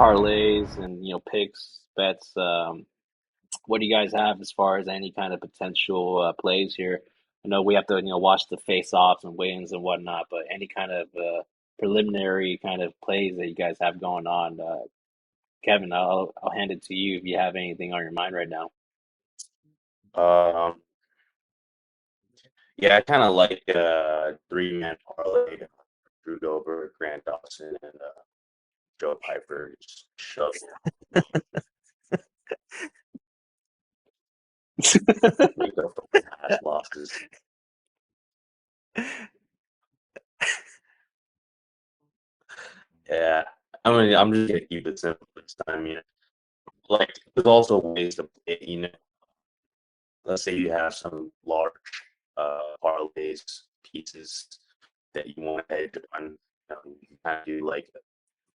parlays and picks, bets. What do you guys have as far as any kind of potential plays here? I know we have to watch the face-offs and weigh-ins and whatnot, but any kind of preliminary kind of plays that you guys have going on, Kevin, I'll hand it to you if you have anything on your mind right now. Um, yeah, I kind of like three-man parlay. Drew Dober, Grant Dawson, and Joe Pyfer just shove make up for past losses. Yeah, I'm just gonna keep it simple this time. Like there's also ways to play. Let's say you have some large parlays pieces that you want to hedge on. You can kind of do like a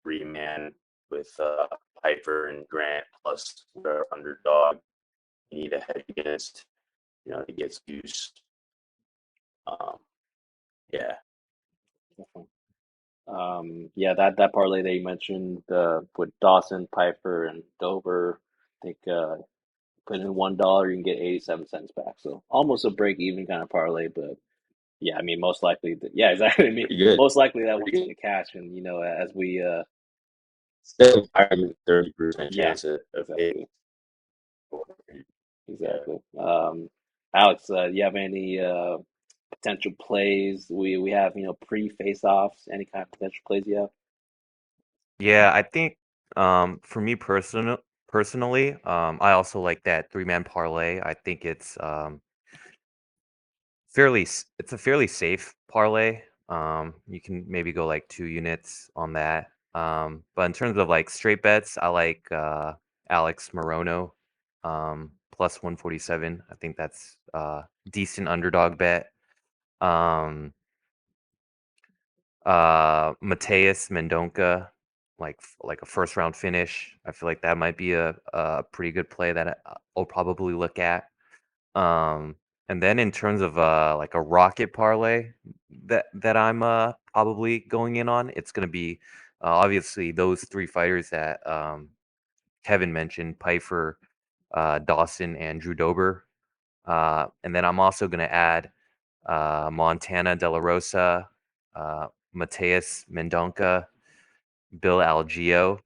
three-man with Pyfer and Grant plus the underdog you need to hedge against. It gets used. Um, yeah. Yeah, that parlay that you mentioned with Dawson, Pyfer, and Dober, I think put in $1, you can get 87 cents back. So almost a break even kind of parlay, but yeah, I mean most likely yeah, exactly. I mean Pretty good. most likely that Pretty one's good. gonna cash, and as we Still higher than 30% yeah, chance of hitting. exactly, Yeah. exactly. Alex, do you have any potential plays? We have pre face offs. Any kind of potential plays you have? Yeah, I think for me personally, I also like that three-man parlay. I think it's a fairly safe parlay. You can maybe go like 2 units on that. But in terms of like straight bets, I like Alex Morono plus 147. I think that's decent underdog bet. Um, Mateus Mendonca, like a first round finish. I feel like that might be a pretty good play that I'll probably look at. Um, and then in terms of like a rocket parlay that I'm probably going in on, it's gonna be obviously those three fighters that Kevin mentioned, Pyfer, Dawson, and Drew Dober. And then I'm also gonna add Montana De La Rosa, Mateus Mendonca, Bill Algeo,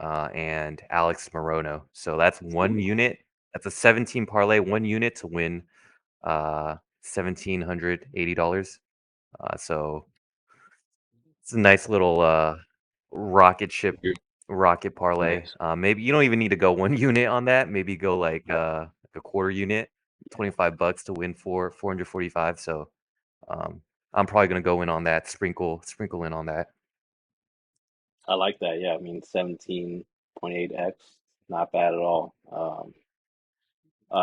and Alex Morono. So that's one Ooh, unit. That's a 17 parlay, 1 unit to win $1,780. So it's a nice little rocket ship rocket parlay. Nice. Maybe you don't even need to go 1 unit on that. Maybe go like a quarter unit, $25 to win for 445. So I'm probably gonna go in on that, sprinkle in on that. I like that. Yeah, I mean 17.8x, not bad at all.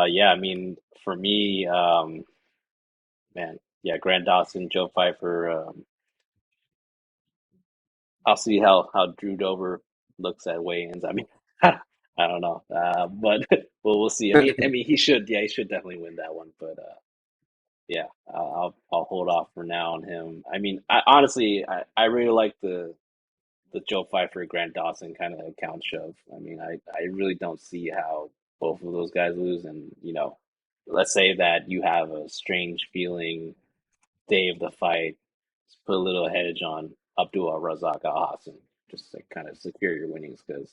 Yeah, I mean for me, man, yeah, Grant Dawson, Joe Pyfer. I'll see how Drew Dober looks at weigh-ins. I mean, I don't know, but we'll see. I mean, he should definitely win that one. But yeah, I'll hold off for now on him. I mean, honestly, I really like the Joe Pyfer Grant Dawson kind of account shove. I mean, I really don't see how both of those guys lose. And let's say that you have a strange feeling day of the fight, just put a little hedge on Abdul Razak Alhassan, just to kind of secure your winnings. Because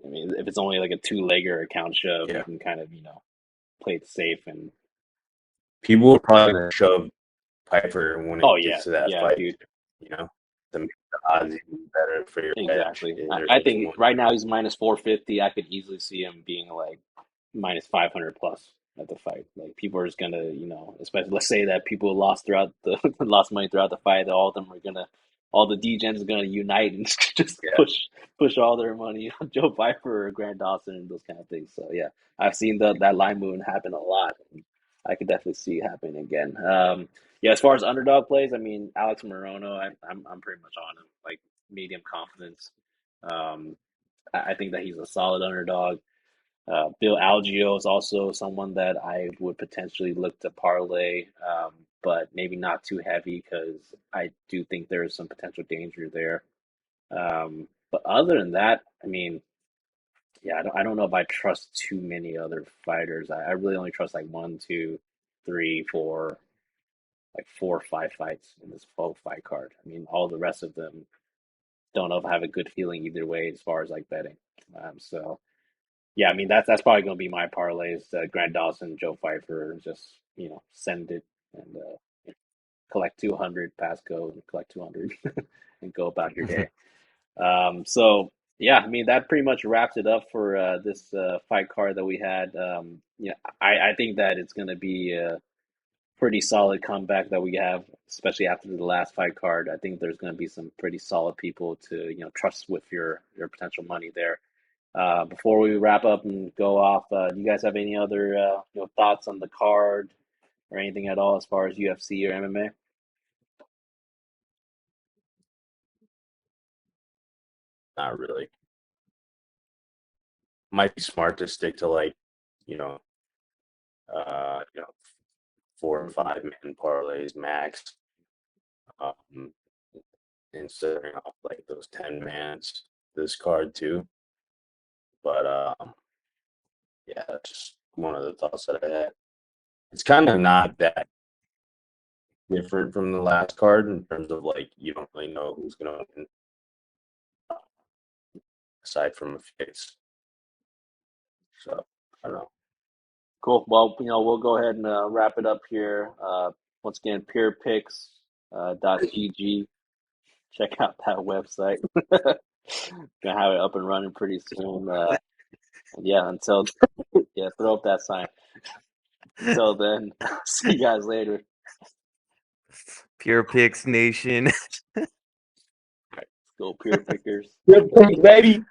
I mean, if it's only like a two-legger account shove, you Yeah. can kind of play it safe. And People are probably gonna shove Pyfer when oh it yeah, gets to that yeah, fight, dude, to make the odds even better for your edge. exactly. And I, there's I like think one. right now he's minus 450. I could easily see him being like minus 500 plus at the fight. Like people are just gonna, especially let's say that people lost throughout the lost money throughout the fight. That all of them are gonna, all the DGens are gonna unite and just Yeah. push all their money on Joe Pyfer or Grant Dawson and those kind of things. So yeah, I've seen that line movement happen a lot. And I could definitely see it happening again. Yeah, as far as underdog plays, I mean Alex Morono, I'm pretty much on him. Like medium confidence. Um, I think that he's a solid underdog. Bill Algeo is also someone that I would potentially look to parlay, but maybe not too heavy because I do think there is some potential danger there. But other than that, I mean, yeah, I don't know if I trust too many other fighters. I really only trust like one, two, three, four, like 4 or 5 fights in this full fight card. I mean, all the rest of them don't know if I have a good feeling either way as far as like betting. So yeah, I mean that's probably gonna be my parlays. Grant Dawson, Joe Pyfer, just send it and collect 200, pass go and collect 200, and go about your day. So yeah, I mean that pretty much wraps it up for this fight card that we had. I think that it's gonna be a pretty solid comeback that we have, especially after the last fight card. I think there's gonna be some pretty solid people to trust with your potential money there. Before we wrap up and go off, do you guys have any other thoughts on the card or anything at all as far as UFC or MMA? Not really. Might be smart to stick to like, you know, uh, you know, 4 or 5 man parlays max, um, and setting off like those 10 mans this card too. But yeah, that's just one of the thoughts that I had. It's kind of not that different from the last card in terms of like you don't really know who's gonna win aside from a face. So I don't know. Cool. Well, we'll go ahead and wrap it up here. Once again, purepicks .gg. Check out that website. Gonna have it up and running pretty soon. Yeah, until yeah, throw up that sign. Until then, see you guys later. Pure Picks Nation. Let's go, Pure Pickers. Good thing, baby.